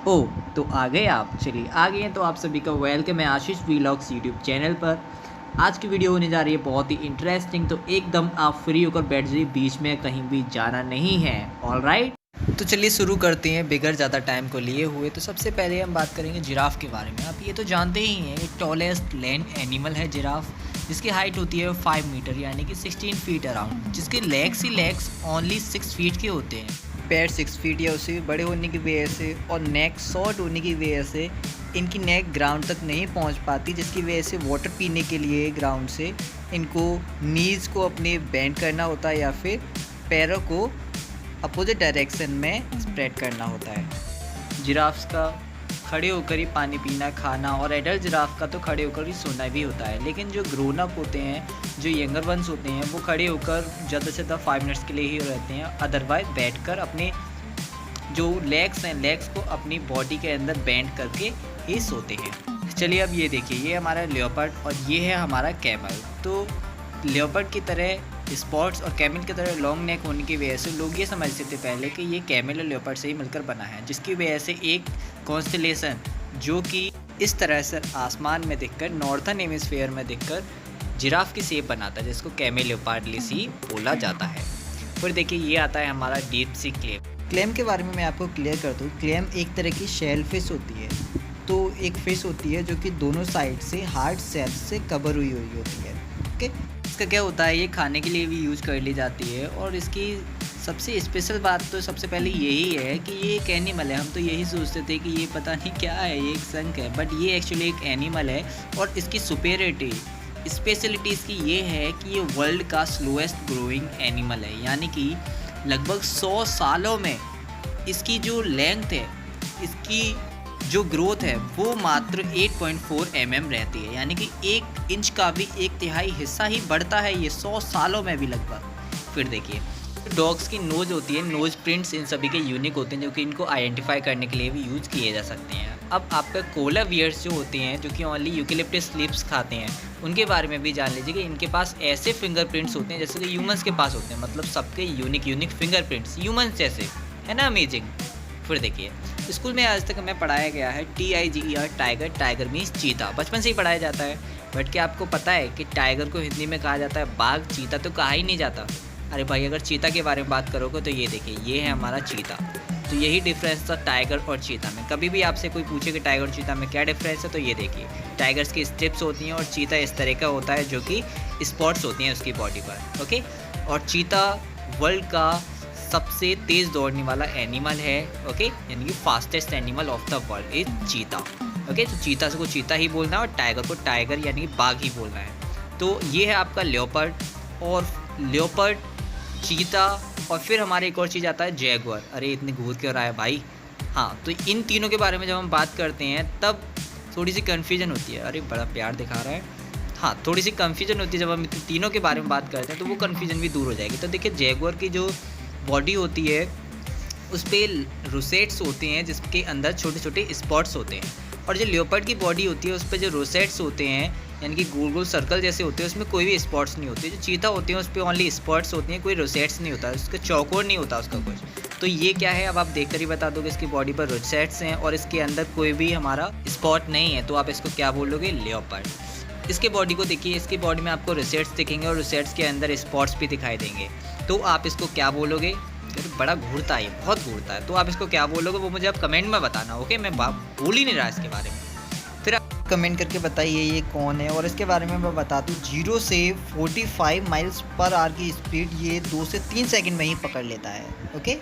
ओह! तो आ गए आप। चलिए आ गए हैं तो आप सभी का वेलकम है आशीष व्लॉग्स यूट्यूब चैनल पर। आज की वीडियो होने जा रही है बहुत ही इंटरेस्टिंग, तो एकदम आप फ्री होकर बैठ जाइए, बीच में कहीं भी जाना नहीं है। ऑलराइट? तो चलिए शुरू करते हैं बगैर ज़्यादा टाइम को लिए हुए। तो सबसे पहले हम बात करेंगे जिराफ के बारे में। आप ये तो जानते ही हैं, ये टॉलेस्ट लैंड एनिमल है जिराफ, जिसकी हाइट होती है 5 मीटर यानी कि 16 फीट अराउंड, जिसके लेग्स ही लेग्स ओनली 6 फीट के होते हैं। पैर 6 फीट या उससे बड़े होने की वजह से और नेक शॉर्ट होने की वजह से इनकी नेक ग्राउंड तक नहीं पहुंच पाती, जिसकी वजह से वाटर पीने के लिए ग्राउंड से इनको नीज़ को अपने बेंड करना होता है या फिर पैरों को अपोजिट डायरेक्शन में स्प्रेड करना होता है। जिराफ्स का खड़े होकर ही पानी पीना, खाना, और एडल्ट जिराफ का तो खड़े होकर ही सोना भी होता है। लेकिन जो ग्रोन अप होते हैं, जो यंगर वंस होते हैं, वो खड़े होकर ज़्यादा से ज़्यादा 5 मिनट्स के लिए ही रहते हैं। अदरवाइज बैठकर अपने जो लेग्स हैं, लेग्स को अपनी बॉडी के अंदर बेंड करके ही सोते हैं। चलिए अब ये देखिए, ये हमारा लेपर्ड और ये है हमारा कैमल। तो लेपर्ड की तरह स्पॉट्स और कैमल की तरह लॉन्ग नेक होने की वजह से लोग ये समझते थे पहले कि ये कैमल और लेपर्ड से ही मिलकर बना है, जिसकी वजह से एक कॉन्स्टेलेशन जो कि इस तरह से आसमान में दिखकर, नॉर्थर्न हेमिस्फीयर में दिखकर जिराफ की शेप बनाता है, जिसको कैमेलियोपार्ड सी बोला जाता है। फिर देखिए ये आता है हमारा डीप सी क्लेम। क्लेम के बारे में मैं आपको क्लियर कर दूँ। क्लेम एक तरह की शेल फिश होती है। तो एक फ़िश होती है जो कि दोनों साइड से हार्ड सेल से कवर हुई होती है। ओके, इसका क्या होता है, ये खाने के लिए भी यूज़ कर ली जाती है। और इसकी सबसे स्पेशल बात तो सबसे पहले यही है कि ये एक एनिमल है। हम तो यही सोचते थे कि ये पता नहीं क्या है, ये एक संख है, बट ये एक्चुअली एक एनिमल है। और इसकी सुपेरिटी स्पेशलिटी इसकी ये है कि ये वर्ल्ड का स्लोएस्ट ग्रोइंग एनिमल है, यानी कि लगभग 100 सालों में इसकी जो लेंथ है, इसकी जो ग्रोथ है, वो मात्र 8.4 mm रहती है, यानी कि 1 इंच का भी 1/3 हिस्सा ही बढ़ता है ये 100 सालों में भी लगभग। फिर देखिए डॉग्स की नोज़ होती है, नोज़ प्रिंट्स इन सभी के यूनिक होते हैं, जो कि इनको आइडेंटिफाई करने के लिए भी यूज़ किए जा सकते हैं। अब आपका कोला बियर्स जो होते हैं, जो कि ओनली यूकेलिप्टस लीव्स खाते हैं, उनके बारे में भी जान लीजिए कि इनके पास ऐसे फिंगरप्रिंट्स होते हैं जैसे कि ह्यूमंस के पास होते हैं, मतलब सबके यूनिक फिंगरप्रिंट्स ह्यूमंस जैसे, है ना, अमेजिंग। फिर देखिए स्कूल में आज तक हमें पढ़ाया गया है TIGER, टाइगर। टाइगर मीन्स चीता, बचपन से ही पढ़ाया जाता है। बट क्या आपको पता है कि टाइगर को हिंदी में कहा जाता है बाघ? चीता तो कहा ही नहीं जाता। अरे भाई, अगर चीता के बारे में बात करोगे तो ये देखिए, ये है हमारा चीता। तो यही डिफरेंस था टाइगर और चीता में। कभी भी आपसे कोई पूछे कि टाइगर और चीता में क्या डिफरेंस है, तो ये देखिए, टाइगर्स की स्ट्रिप्स होती हैं और चीता इस तरह का होता है जो कि स्पॉट्स होती हैं उसकी बॉडी पर। ओके, और चीता वर्ल्ड का सबसे तेज़ दौड़ने वाला एनिमल है। ओके, यानी कि fastest animal of the world is चीता। ओके, तो चीता को चीता ही बोलना है और टाइगर को टाइगर यानी कि बाघ ही बोलना है। तो ये है आपका लेपर्ड, और लेपर्ड, चीता, और फिर हमारे एक और चीज़ आता है जैगुआर। अरे इतने घूर क्यों रहा है भाई? हाँ, तो इन तीनों के बारे में जब हम बात करते हैं तब थोड़ी सी कन्फ्यूजन होती है। अरे बड़ा प्यार दिखा रहा है। हाँ, थोड़ी सी कन्फ्यूजन होती है जब हम तीनों के बारे में बात करते हैं, तो वो कन्फ्यूजन भी दूर हो जाएगी। तो देखिए जैगुआर की जो बॉडी होती है उस पर रोसेट्स होते हैं, जिसके अंदर छोटे छोटे स्पॉट्स होते हैं। और जो लेपर्ड की बॉडी होती है उस पर जो रोसेट्स होते हैं, यानी कि गोल गोल सर्कल जैसे होते हैं, उसमें कोई भी स्पॉट्स नहीं होते। जो चीता होते हैं उस पर ओनली स्पॉट्स होती हैं, कोई रोसेट्स नहीं होता, उसका चौकोर नहीं होता उसका कुछ। तो ये क्या है, अब आप देखकर ही बता दोगे। इसकी बॉडी पर रोसेट्स हैं और इसके अंदर कोई भी हमारा स्पॉट नहीं है, तो आप इसको क्या बोलोगे? लेपर्ड। इसके बॉडी को देखिए, इसकी बॉडी में आपको रोसेट्स दिखेंगे और रोसेट्स के अंदर स्पॉट्स भी दिखाई देंगे, तो आप इसको क्या बोलोगे? बड़ा घूरता है, बहुत घूरता है, तो आप इसको क्या बोलोगे वो मुझे आप कमेंट में बताना। ओके, मैं भूल ही नहीं रहा इसके बारे में। फिर आप कमेंट करके बताइए ये कौन है। और इसके बारे में मैं बता दूँ, 0 से 45 माइल्स पर आवर की स्पीड ये 2 से 3 सेकंड में ही पकड़ लेता है। ओके,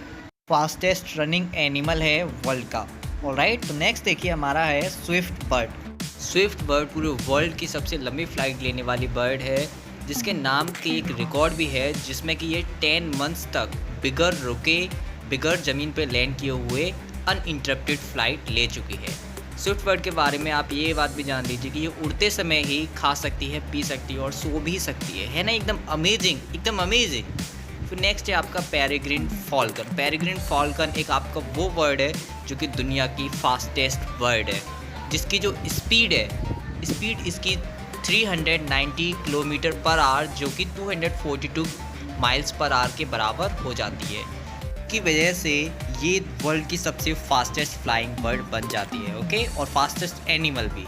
फास्टेस्ट रनिंग एनिमल है वर्ल्ड का। ऑलराइट, तो नेक्स्ट देखिए हमारा है स्विफ्ट बर्ड। स्विफ्ट बर्ड पूरे वर्ल्ड की सबसे लंबी फ्लाइट लेने वाली बर्ड है, जिसके नाम की एक रिकॉर्ड भी है, जिसमें कि ये 10 मंथ्स तक बिगर ज़मीन पे लैंड किए हुए अनइंटरप्टेड फ्लाइट ले चुकी है। स्विफ्ट बर्ड के बारे में आप ये बात भी जान लीजिए कि ये उड़ते समय ही खा सकती है, पी सकती है और सो भी सकती है ना, एकदम अमेजिंग, एकदम अमेजिंग। फिर नेक्स्ट है आपका पेरेग्रिन फॉल्कन। पेरेग्रिन फॉल्कन एक आपका वो बर्ड है जो कि दुनिया की फास्टेस्ट बर्ड है, जिसकी जो स्पीड इसकी 390 किलोमीटर पर आवर, जो कि 242 माइल्स पर आवर के बराबर हो जाती है। की वजह से ये वर्ल्ड की सबसे फास्टेस्ट फ्लाइंग बर्ड बन जाती है, ओके, और फास्टेस्ट एनिमल भी।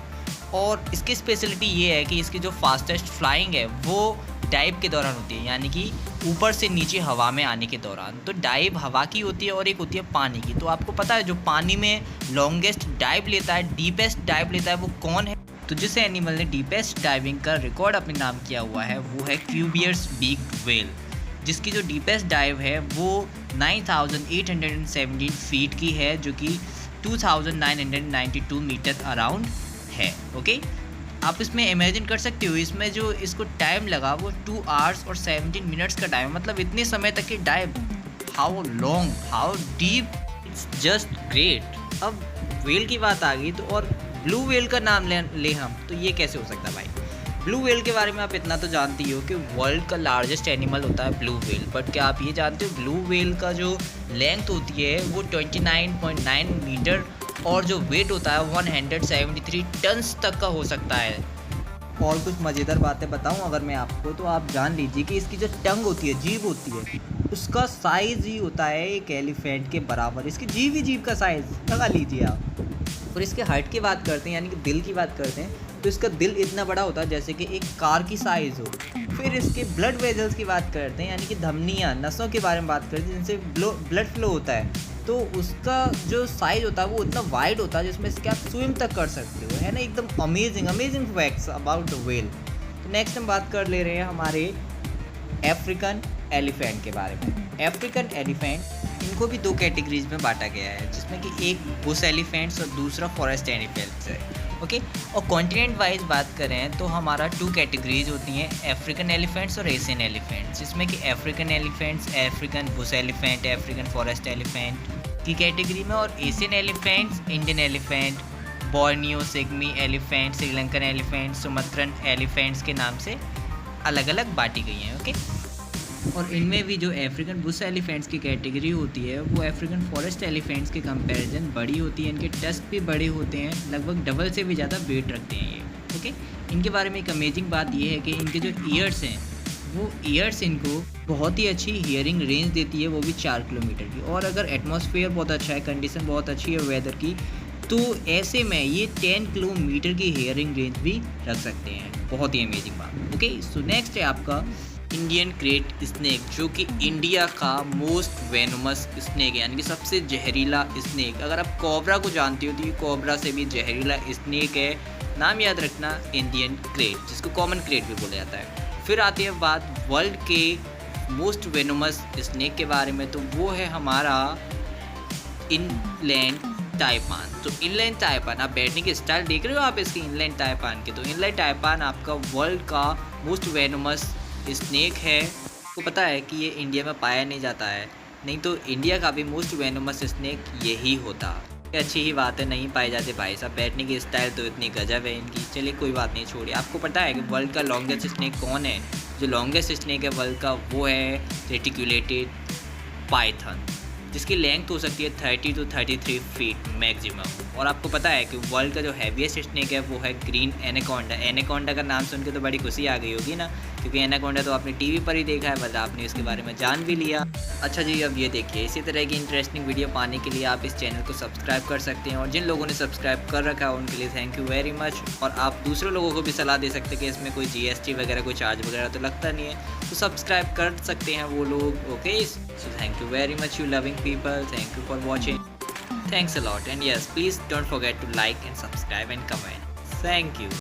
और इसकी स्पेशलिटी ये है कि इसकी जो फास्टेस्ट फ्लाइंग है वो डाइव के दौरान होती है, यानी कि ऊपर से नीचे हवा में आने के दौरान। तो डाइव हवा की होती है और एक होती है पानी की। तो आपको पता है जो पानी में लॉन्गेस्ट डाइव लेता है, डीपेस्ट डाइव लेता है, वो कौन है? तो जिस एनिमल ने डीपेस्ट डाइविंग का रिकॉर्ड अपने नाम किया हुआ है वो है क्यूबियर्स बीक्ड व्हेल, जिसकी जो डीपेस्ट डाइव है वो 9817 फीट की है, जो कि 2992 मीटर अराउंड है, ओके। आप इसमें इमेजिन कर सकते हो, इसमें जो इसको टाइम लगा वो 2 आवर्स और 17 मिनट्स का टाइम, मतलब इतने समय तक की dive. How long, how deep, it's just great. अब वेल की बात आ गई तो और ब्लू वेल का नाम ले हम, तो ये कैसे हो सकता है भाई? ब्लू वेल के बारे में आप इतना तो जानते ही हो कि वर्ल्ड का लार्जेस्ट एनिमल होता है ब्लू वेल। बट क्या आप ये जानते हो ब्लू वेल का जो लेंथ होती है वो 29.9 मीटर और जो वेट होता है 173 टन्स तक का हो सकता है। और कुछ मज़ेदार बातें बताऊं अगर मैं आपको, तो आप जान लीजिए कि इसकी जो टंग होती है, जीभ होती है, उसका साइज़ ही होता है एक एलिफेंट के बराबर। इसकी जीभ का साइज़ लगा लीजिए आप। और इसके हार्ट की बात करते हैं, यानी कि दिल की बात करते हैं, तो इसका दिल इतना बड़ा होता है जैसे कि एक कार की साइज़ हो। फिर इसके ब्लड वेजल्स की बात करते हैं, यानी कि धमनियाँ, नसों के बारे में बात करते हैं जिनसे ब्लड फ्लो होता है, तो उसका जो साइज़ होता है वो इतना वाइड होता है जिसमें इसके आप स्विम तक कर सकते हो, है ना। एकदम amazing facts about the whale. तो नेक्स्ट हम बात कर ले रहे हैं हमारे अफ्रीकन एलिफेंट के बारे में। अफ्रीकन एलिफेंट, इनको भी 2 कैटेगरीज में बांटा गया है, जिसमें कि एक बुश एलिफेंट्स और दूसरा फॉरेस्ट एलिफेंट्स है, ओके। और कॉन्टिनेंट वाइज बात करें तो हमारा 2 कैटेगरीज होती हैं, अफ्रीकन एलिफेंट्स और एशियन एलिफेंट्स, जिसमें कि African elephants, African bush elephant, African forest elephant की कैटेगरी में, और Asian elephants, Indian elephant, Borneo, pygmy elephant, Sri Lankan elephant, Sumatran elephants के नाम से अलग अलग बांटी गई हैं, ओके। और इनमें भी जो अफ्रीकन बुश एलिफेंट्स की कैटेगरी होती है वो अफ्रीकन फॉरेस्ट एलिफेंट्स के कंपैरिजन बड़ी होती है। इनके टस्क भी बड़े होते हैं, लगभग डबल से भी ज़्यादा वेट रखते हैं ये, ओके। इनके बारे में एक अमेजिंग बात ये है कि इनके जो ईयर्स हैं वो ईयर्स इनको बहुत ही अच्छी हियरिंग रेंज देती है, वो भी 4 किलोमीटर की। और अगर एटमॉस्फेयर बहुत अच्छा है, कंडीशन बहुत अच्छी है वेदर की, तो ऐसे में ये 10 किलोमीटर की हियरिंग रेंज भी रख सकते हैं। बहुत ही अमेजिंग बात, ओके। सो नेक्स्ट है आपका इंडियन क्रेट स्नेक, जो कि इंडिया का मोस्ट वेनोमस स्नेक है, यानी कि सबसे जहरीला स्नेक। अगर आप कोबरा को जानते हो तो ये कोबरा से भी जहरीला स्नेक है। नाम याद रखना, इंडियन क्रेट, जिसको कॉमन क्रेट भी बोला जाता है। फिर आती है बात वर्ल्ड के मोस्ट वेनोमस स्नेक के बारे में, तो वो है हमारा इनलैंड टाइपान। तो इनलैंड टाइपान, आप बैठने की स्टाइल देख रहे हो आप इसकी इनलैंड टाइपान की, तो इनलैंड टाइपान आपका वर्ल्ड का मोस्ट वेनोमस स्नेक है। आपको पता है कि ये इंडिया में पाया नहीं जाता है, नहीं तो इंडिया का भी मोस्ट वेनोमस स्नेक यही होता। अच्छी ही बात है, नहीं पाए जाते भाई साहब। बैठने की स्टाइल तो इतनी गजब है इनकी। चलिए कोई बात नहीं, छोड़िए। आपको पता है कि वर्ल्ड का लॉन्गेस्ट स्नेक कौन है? जो लॉन्गेस्ट स्नेक है वर्ल्ड का वो है रेटिकुलेटेड पाइथन, जिसकी लेंथ हो सकती है 30 to 33 फीट मैक्सिमम। और आपको पता है कि वर्ल्ड का जो हैवीएस्ट स्नेक है वो है ग्रीन एनाकोंडा। एनाकोंडा का नाम सुन के तो बड़ी खुशी आ गई होगी ना, क्योंकि एनाकोंडा तो आपने टीवी पर ही देखा है, बस आपने इसके बारे में जान भी लिया। अच्छा जी, अब ये देखिए, इसी तरह की इंटरेस्टिंग वीडियो पाने के लिए आप इस चैनल को सब्सक्राइब कर सकते हैं। और जिन लोगों ने सब्सक्राइब कर रखा है उनके लिए थैंक यू वेरी मच। और आप दूसरे लोगों को भी सलाह दे सकते हैं कि इसमें कोई GST वगैरह कोई चार्ज वगैरह तो लगता नहीं है, तो सब्सक्राइब कर सकते हैं वो लोग, okay. So thank you very much you loving people, thank you for watching, thanks a lot, and yes, please don't forget to like and subscribe and comment. Thank you.